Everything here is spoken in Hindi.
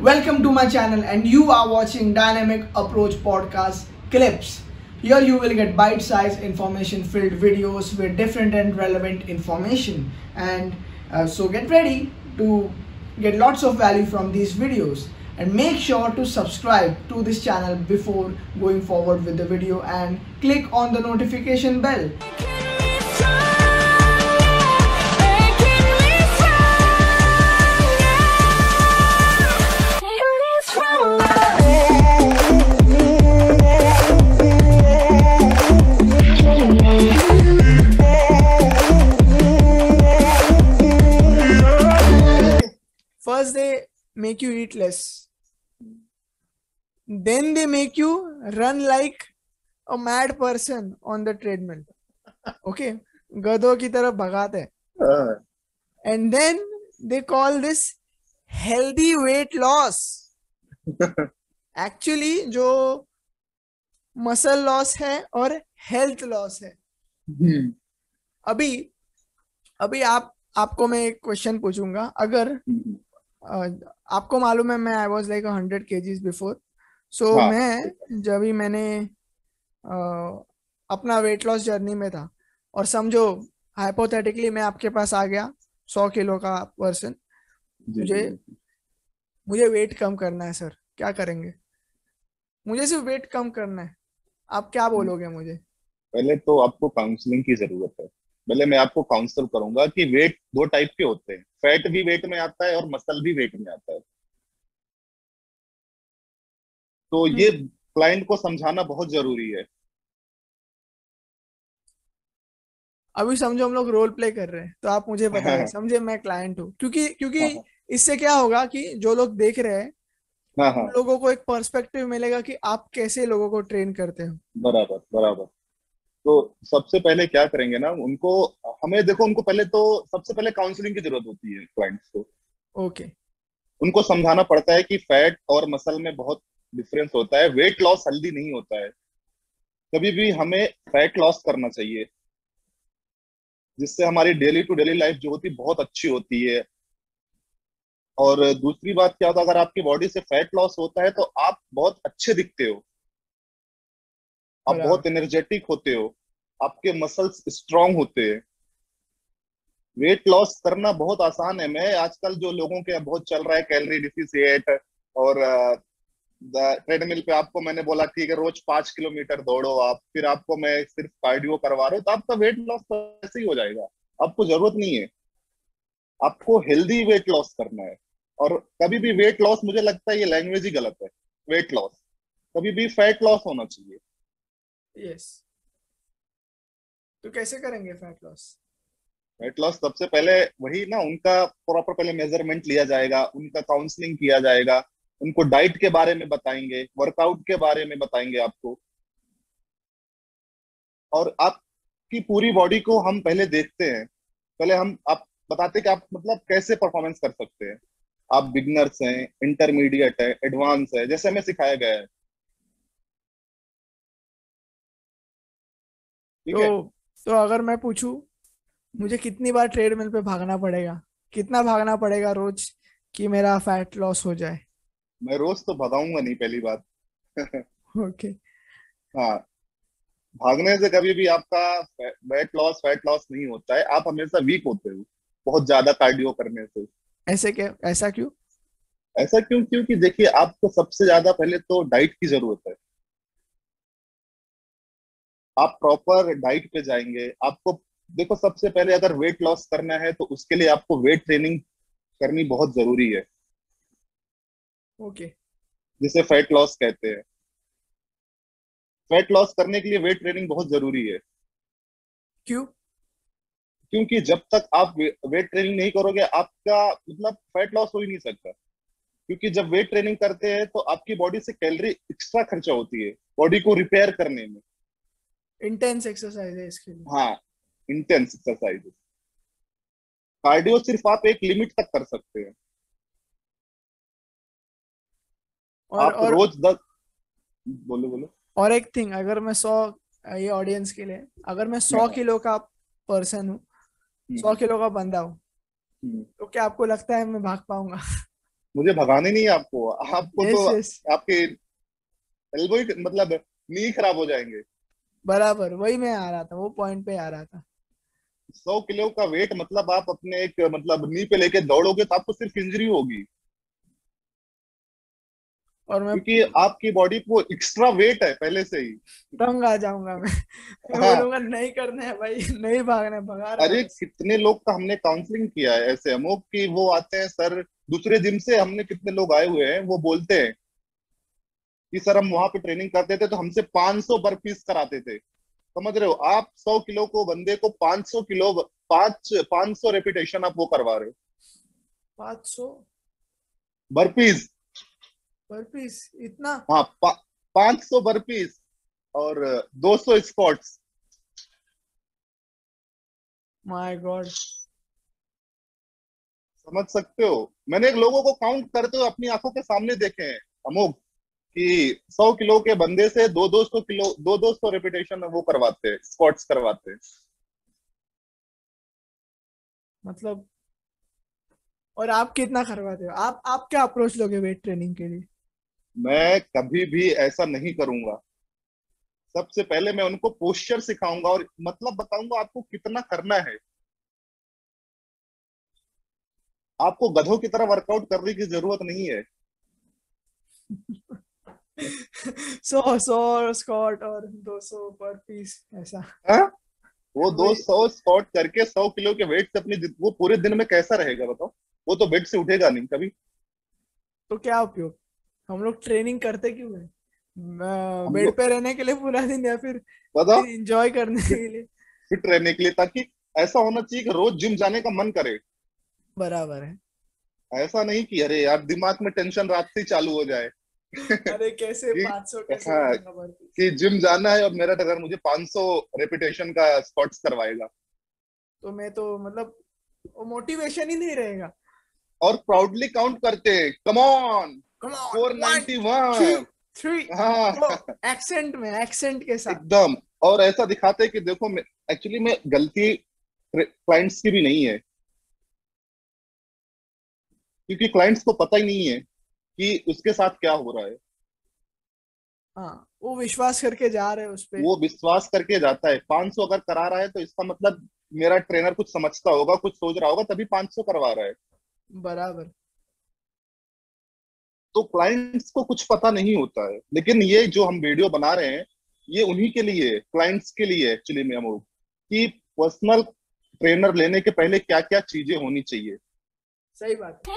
Welcome to my channel and you are watching Dynamic Approach Podcast Clips. Here you will get bite-sized information filled videos with different and relevant information, and so get ready to get lots of value from these videos, and make sure to subscribe to this channel before going forward with the video and click on the notification bell. First they make you eat less, then they make you run like a mad person on the treadmill. Okay, गधों की तरह भगाते हैं. And then they call this healthy weight loss. Actually जो मसल लॉस है और हेल्थ लॉस है. अभी आपको मैं एक क्वेश्चन पूछूंगा. अगर आपको मालूम है मैं I was like 100 kgs before. So मैं जब भी मैंने अपना वेट लॉस जर्नी में था, और समझो हाइपोथेटिकली मैं आपके पास आ गया 100 किलो का पर्सन, मुझे वेट कम करना है सर, क्या करेंगे? मुझे सिर्फ वेट कम करना है, आप क्या बोलोगे मुझे? पहले तो आपको काउंसलिंग की जरूरत है. पहले मैं आपको काउंसल करूंगा कि वेट दो टाइप के होते हैं. फैट भी वेट में आता है और मसल भी वेट में आता है. तो ये क्लाइंट को समझाना बहुत जरूरी है. अभी समझो हम लोग रोल प्ले कर रहे हैं, तो आप मुझे बताइए. समझे मैं क्लाइंट हूँ, क्योंकि इससे क्या होगा कि जो लोग देख रहे हैं उन लोगों को एक पर्सपेक्टिव मिलेगा कि आप कैसे लोगों को ट्रेन करते हो. बराबर बराबर. तो सबसे पहले क्या करेंगे ना, हमें देखो, उनको पहले तो सबसे पहले काउंसलिंग की जरूरत होती है क्लाइंट्स को. ओके. उनको समझाना पड़ता है कि फैट और मसल में बहुत डिफरेंस होता है. वेट लॉस हेल्दी नहीं होता है. कभी भी हमें फैट लॉस करना चाहिए, जिससे हमारी डेली टू डेली लाइफ जो होती है बहुत अच्छी होती है. और दूसरी बात क्या होता है, अगर आपकी बॉडी से फैट लॉस होता है तो आप बहुत अच्छे दिखते हो, आप बहुत एनर्जेटिक होते हो, आपके मसल्स स्ट्रांग होते हैं. वेट लॉस करना बहुत आसान है. मैं आजकल जो लोगों के बहुत चल रहा है कैलोरी डिफिशिएट, और ट्रेडमिल पे आपको मैंने बोला ठीक है रोज 5 किलोमीटर दौड़ो आप, फिर आपको मैं सिर्फ कार्डियो करवा रहा हूँ, तो आपका वेट लॉस तो ऐसे ही हो जाएगा. आपको जरूरत नहीं है. आपको हेल्दी वेट लॉस करना है. और कभी भी वेट लॉस, मुझे लगता है ये लैंग्वेज ही गलत है. वेट लॉस कभी भी फैट लॉस होना चाहिए. यस. तो कैसे करेंगे फैट लॉस? वेट लॉस सबसे पहले वही ना, उनका प्रॉपर पहले मेजरमेंट लिया जाएगा, उनका काउंसलिंग किया जाएगा, उनको डाइट के बारे में बताएंगे, वर्कआउट के बारे में बताएंगे आपको. और आपकी पूरी बॉडी को हम पहले देखते हैं. पहले आप बताते हैं कि आप मतलब कैसे परफॉर्मेंस कर सकते हैं. आप बिगनर्स हैं, इंटरमीडिएट है, एडवांस है, जैसे हमें सिखाया गया है. ठीक है. तो अगर मैं पूछूं मुझे कितनी बार ट्रेडमिल पे भागना पड़ेगा, कितना भागना पड़ेगा रोज कि मेरा फैट लॉस हो जाए? मैं रोज तो भगाऊंगा नहीं, पहली बात. ओके. हाँ, भागने से कभी भी आपका फैट लॉस नहीं होता है. आप हमेशा वीक होते हो बहुत ज्यादा कार्डियो करने से. ऐसा क्यों? ऐसा क्यों? क्योंकि देखिए, आपको सबसे ज्यादा पहले तो डाइट की जरूरत है. आप प्रॉपर डाइट पे जाएंगे. आपको देखो, सबसे पहले अगर वेट लॉस करना है तो उसके लिए आपको वेट ट्रेनिंग करनी बहुत जरूरी है. ओके. जिसे फैट लॉस कहते हैं. फैट लॉस करने के लिए वेट ट्रेनिंग बहुत जरूरी है. क्यों? क्योंकि जब तक आप वेट ट्रेनिंग नहीं करोगे, आपका मतलब फैट लॉस हो ही नहीं सकता. क्योंकि जब वेट ट्रेनिंग करते हैं तो आपकी बॉडी से कैलोरी एक्स्ट्रा खर्चा होती है बॉडी को रिपेयर करने में. इंटेंस एक्सरसाइज है इसके लिए. हाँ, इंटेंस एक्सरसाइज. कार्डियो सिर्फ आप एक लिमिट तक कर सकते हैं. आप रोज 10. बोलो. और एक थिंग, अगर मैं 100 ये ऑडियंस के लिए, अगर मैं 100 किलो का पर्सन हूँ, 100 किलो का बंदा हूँ, तो क्या आपको लगता है मैं भाग पाऊंगा? मुझे भगाने नहीं है आपको, आपको तो यस यस, आपके एल्बो ही मतलब नी खराब हो जाएंगे। बराबर वही मैं आ रहा था, वो पॉइंट पे आ रहा था। 100 किलो का वेट मतलब आप अपने एक मतलब नी पे लेके दौड़ोगे तो आपको सिर्फ इंजरी होगी, और मैं क्योंकि आपकी बॉडी को एक्स्ट्रा वेट है पहले से ही। तंग आ जाऊंगा मैं हाँ। बोलूंगा नहीं करना है भाई, नहीं भागना है, भगा रहा है अरे बस। कितने लोग का हमने काउंसलिंग किया है ऐसे अमोक कि वो आते हैं सर, दूसरे जिम से हमने कितने लोग आए हुए हैं, वो बोलते हैं कि सर हम वहां पे ट्रेनिंग करते थे तो हमसे 500 बर्पीस कराते थे। समझ रहे हो, आप 100 किलो को बंदे को 500 किलो, 500 रेपिटेशन आप वो करवा रहे हो 500 बर्पीज। पर पीस, इतना? हाँ 500 बर्पीज और 200 स्क्वाट्स। My God. समझ सकते हो, मैंने लोगों को काउंट करते हुए अपनी आंखों के सामने देखे हैं अमोघ, कि 100 किलो के बंदे से 200 किलो 200 रेपिटेशन वो करवाते हैं, स्क्वाट्स करवाते हैं। मतलब, और आप कितना करवाते हो? आप क्या अप्रोच लोगे वेट ट्रेनिंग के लिए? मैं कभी भी ऐसा नहीं करूंगा। सबसे पहले मैं उनको पोस्चर सिखाऊंगा और मतलब बताऊंगा आपको कितना करना है। आपको गधों की तरह वर्कआउट करने की जरूरत नहीं है। 100 स्क्वाट और 200 पर पीस, ऐसा? हाँ? वो दो वही। सौ स्क्वाट करके 100 किलो के वेट से अपनी वो पूरे दिन में कैसा रहेगा बताओ? वो तो बेड से उठेगा नहीं कभी। तो क्या उपयोग? हम लोग ट्रेनिंग करते क्यों है? हम बेड लोग पे रहने के लिए पूरा दिन, या फिर बताओ एंजॉय करने के लिए? फिट रहने के लिए, ताकि ऐसा होना चाहिए कि रोज जिम जाने का मन करे। बराबर है। ऐसा नहीं कि अरे यार दिमाग में टेंशन रात से ही चालू हो जाए अरे कैसे कि 500 कैसे हाँ करूंगा पर पीस? कि जिम जाना है और मेरा ट्रेनर मुझे 500 रेपिटेशन का स्क्वाट्स करवाएगा। तो मैं तो मतलब, वो मोटिवेशन ही नहीं रहेगा। और प्राउडली काउंट करते हैं, कम ऑन कम ऑन, 1 2 491। 3 हाँ गो। एक्सेंट में, एक्सेंट के साथ। एकदम। और ऐसा दिखाते हैं कि देखो एक्चुअली में गलती क्लाइंट्स की भी नहीं है, क्योंकि क्लाइंट्स को पता ही नहीं है कि उसके साथ क्या हो रहा है। हाँ, वो विश्वास करके जा रहे हैं उस पे। वो विश्वास करके जाता है। 500 अगर करा रहा है तो इसका मतलब मेरा ट्रेनर कुछ समझता होगा, कुछ सोच रहा होगा, तभी 500 करवा रहा है। बराबर। तो क्लाइंट्स को कुछ पता नहीं होता है, लेकिन ये जो हम वीडियो बना रहे हैं ये उन्हीं के लिए, क्लाइंट्स के लिए एक्चुअली में, हम लोग कि पर्सनल ट्रेनर लेने के पहले क्या क्या चीजें होनी चाहिए। सही बात है।